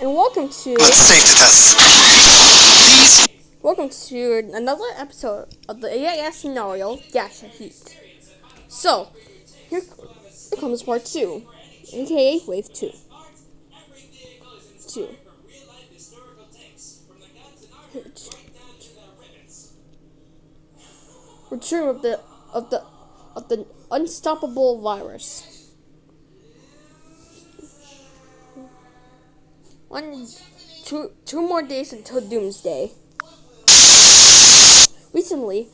and welcome to Safe to test. These welcome to another episode of the EAS scenario Gacha Heat. So here comes part 2, aka Wave 2. Return of the unstoppable virus. Two more days until Doomsday. Recently,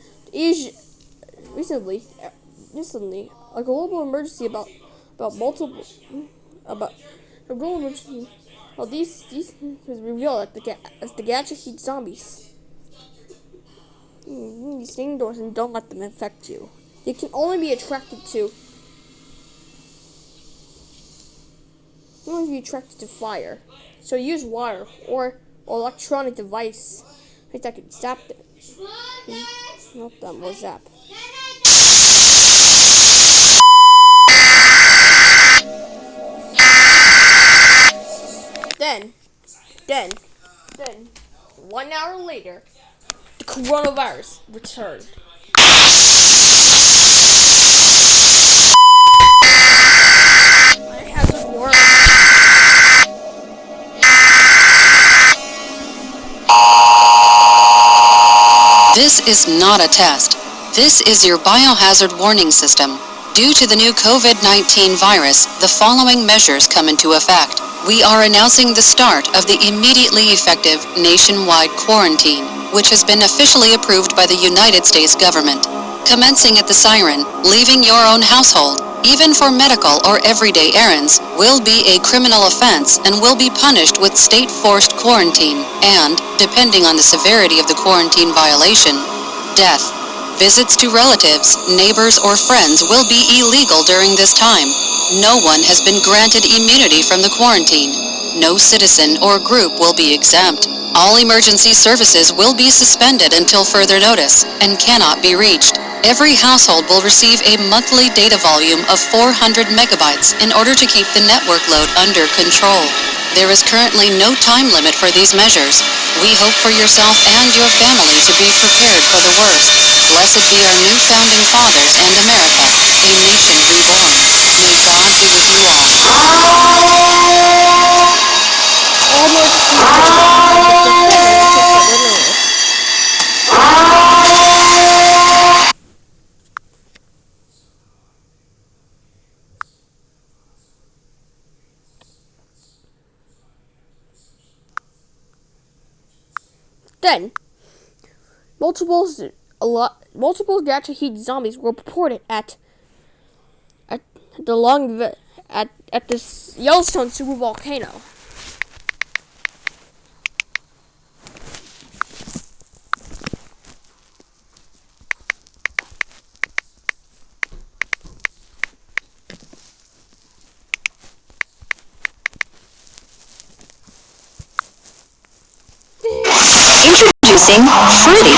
a global emergency about multiple about a global emergency. Well, these was revealed as the Gacha Heat zombies. Stay indoors and don't let them infect you. They can only be attracted to fire. So use wire or electronic device that can zap them. Not them or zap. Then, 1 hour later, the coronavirus returned. It hasn't worked. This is not a test. This is your biohazard warning system. Due to the new COVID-19 virus, the following measures come into effect. We are announcing the start of the immediately effective nationwide quarantine, which has been officially approved by the United States government. Commencing at the siren, leaving your own household, even for medical or everyday errands, will be a criminal offense and will be punished with state-forced quarantine and, depending on the severity of the quarantine violation, death. Visits to relatives, neighbors, or friends will be illegal during this time. No one has been granted immunity from the quarantine. No citizen or group will be exempt. All emergency services will be suspended until further notice and cannot be reached. Every household will receive a monthly data volume of 400 megabytes in order to keep the network load under control. There is currently no time limit for these measures. We hope for yourself and your family to be prepared for the worst. Blessed be our new founding fathers and America, a nation reborn. May God be with you all. Then, multiple Gacha Heat zombies were reported at the Yellowstone supervolcano. Introducing Fruity.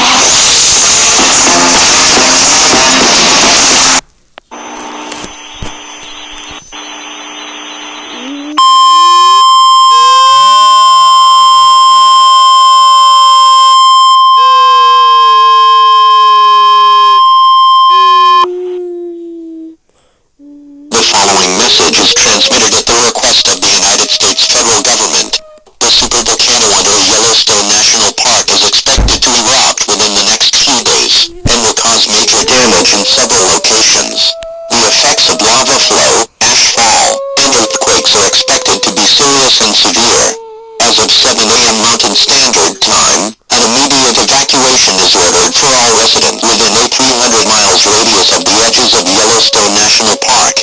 The following message is transmitted at the request of the United States federal government. The supervolcano under Yellowstone National Park is expected to erupt within the next few days and will cause major damage in several locations. The effects of lava flow, ash fall, and earthquakes are expected to be serious and severe. As of 7 a.m. Mountain Standard Time, an immediate evacuation is ordered for all residents within a 300 miles radius of the edges of Yellowstone National Park.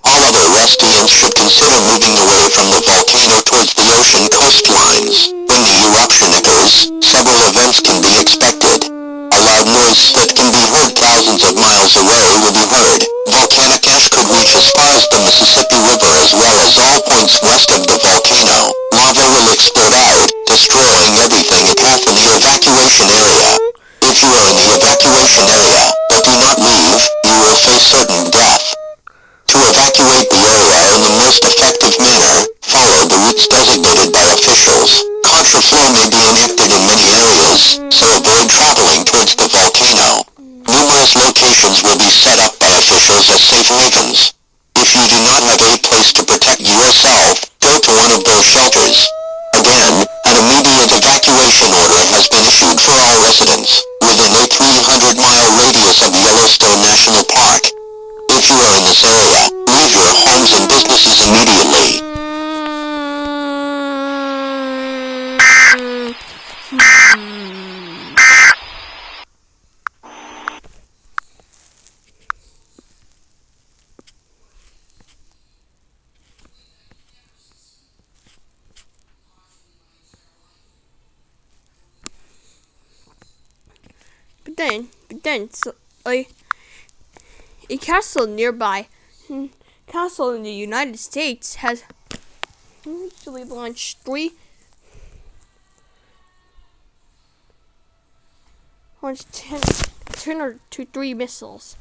All other recipients should consider moving away from the volcano towards the ocean coastlines. When the eruption occurs, several events can be expected. A loud noise that can be heard thousands of miles away will be heard. Volcanic ash could reach as far as the Mississippi River as well as all points west of the volcano. Lava will explode out, destroying everything it path in the evacuation area. If you are in the evacuation area, but do not leave, you will face certain death. To evacuate the area in the most effective manner, follow the routes designated by officials. locations will be set up by officials as safe havens. If you do not have a place to protect yourself, go to one of those shelters. Again, an immediate evacuation order has been issued for all residents within a 300-mile radius of Yellowstone National Park. If you are in this area, leave your homes and businesses immediately. But then, so, a castle nearby, castle in the United States has actually launched 10 or 3 missiles.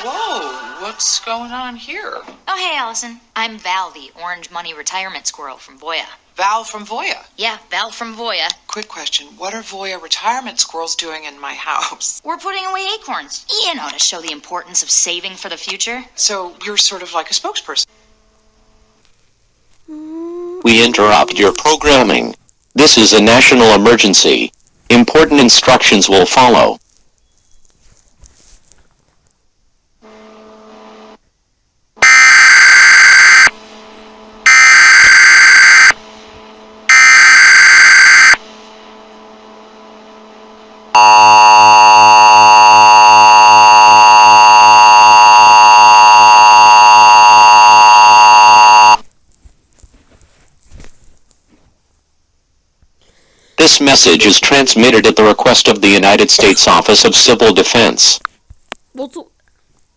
Whoa, what's going on here? Oh, hey, Allison. I'm Val, the Orange Money Retirement Squirrel from Voya. Val from Voya. Yeah, Val from Voya. Quick question, what are Voya retirement squirrels doing in my house? We're putting away acorns, to show the importance of saving for the future. So you're sort of like a spokesperson. We interrupt your programming. This is a national emergency. Important instructions will follow. This message is transmitted at the request of the United States Office of Civil Defense. Well, so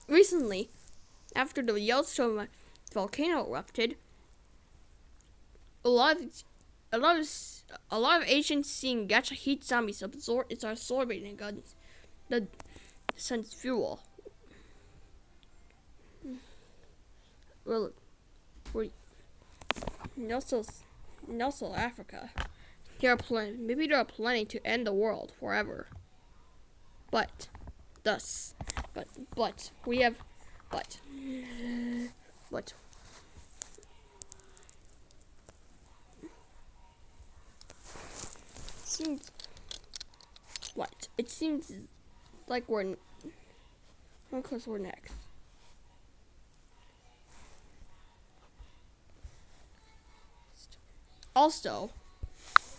recently, after the Yellowstone volcano erupted, a lot of Asians seeing Gacha heat zombies absorbing the sun's fuel. Well, and also Africa. There are planning to end the world forever. But it seems like we're next. Also,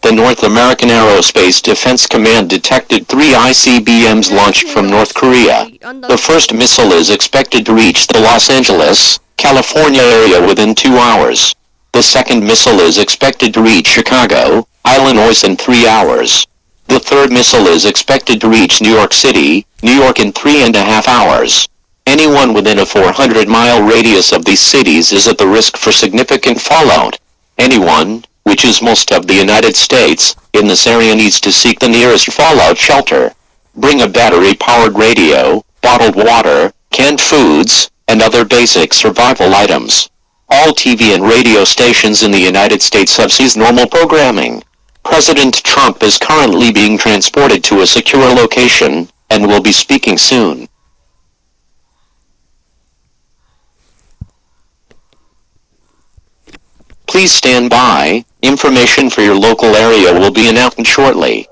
The North American Aerospace Defense Command detected 3 ICBMs launched from North Korea. The first missile is expected to reach the Los Angeles, California area within 2 hours. The second missile is expected to reach Chicago, Illinois in 3 hours. The third missile is expected to reach New York City, New York in 3.5 hours. Anyone within a 400-mile radius of these cities is at the risk for significant fallout. Anyone, which is most of the United States, in this area needs to seek the nearest fallout shelter. Bring a battery-powered radio, bottled water, canned foods, and other basic survival items. All TV and radio stations in the United States have ceased normal programming. President Trump is currently being transported to a secure location, and will be speaking soon. Please stand by. Information for your local area will be announced shortly.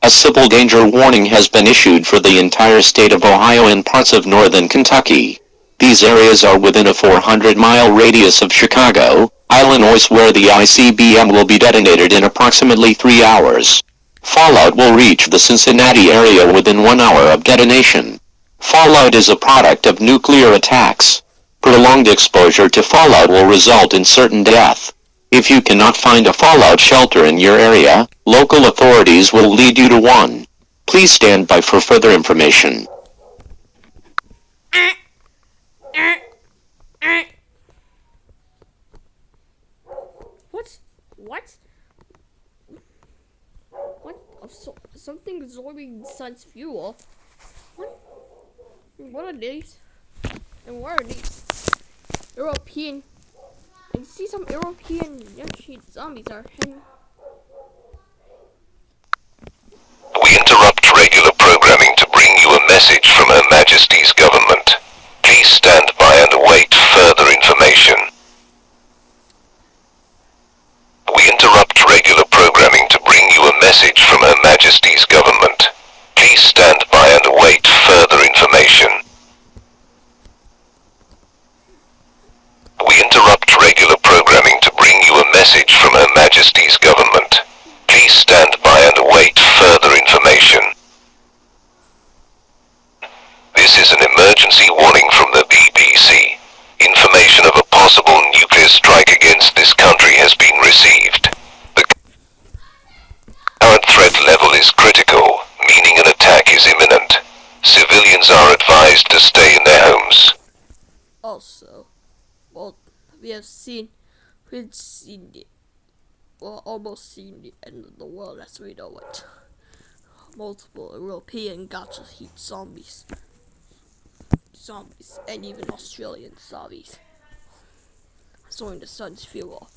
A civil danger warning has been issued for the entire state of Ohio and parts of northern Kentucky. These areas are within a 400-mile radius of Chicago, Illinois, where the ICBM will be detonated in approximately 3 hours. Fallout will reach the Cincinnati area within 1 hour of detonation. Fallout is a product of nuclear attacks. Prolonged exposure to fallout will result in certain death. If you cannot find a fallout shelter in your area, local authorities will lead you to one. Please stand by for further information. What? What? What? Oh, something absorbing sun's fuel. What? What are these? And what are these? European. I see some European zombies are hanging. We interrupt regular programming to bring you a message from Her Majesty's government. Please stand by and await further information. We interrupt regular programming to bring you a message from Her Majesty's government. Please stand by and await further information. We interrupt regular programming to bring you a message from Her Majesty's government. Please stand by and await further information. This is an emergency warning from the BBC. Information of a possible nuclear strike against this country has been received. The current threat level is critical, meaning an attack is imminent. Civilians are advised to stay in their homes. Also, well, we've seen almost seen the end of the world as we know it. Multiple European Gacha heat zombies, and even Australian zombies. Storing the sun's fuel.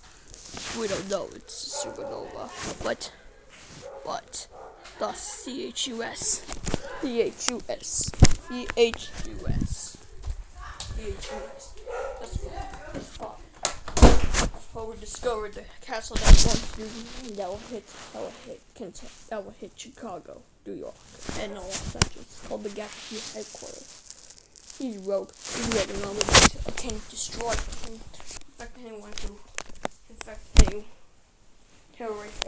We don't know it's a supernova, but the CHUS. That's what we discovered the castle that will hit Chicago, New York, and Los Angeles, called the Gacha headquarters. He's rogue and normally can destroy, can infect anyone to infect any terrorist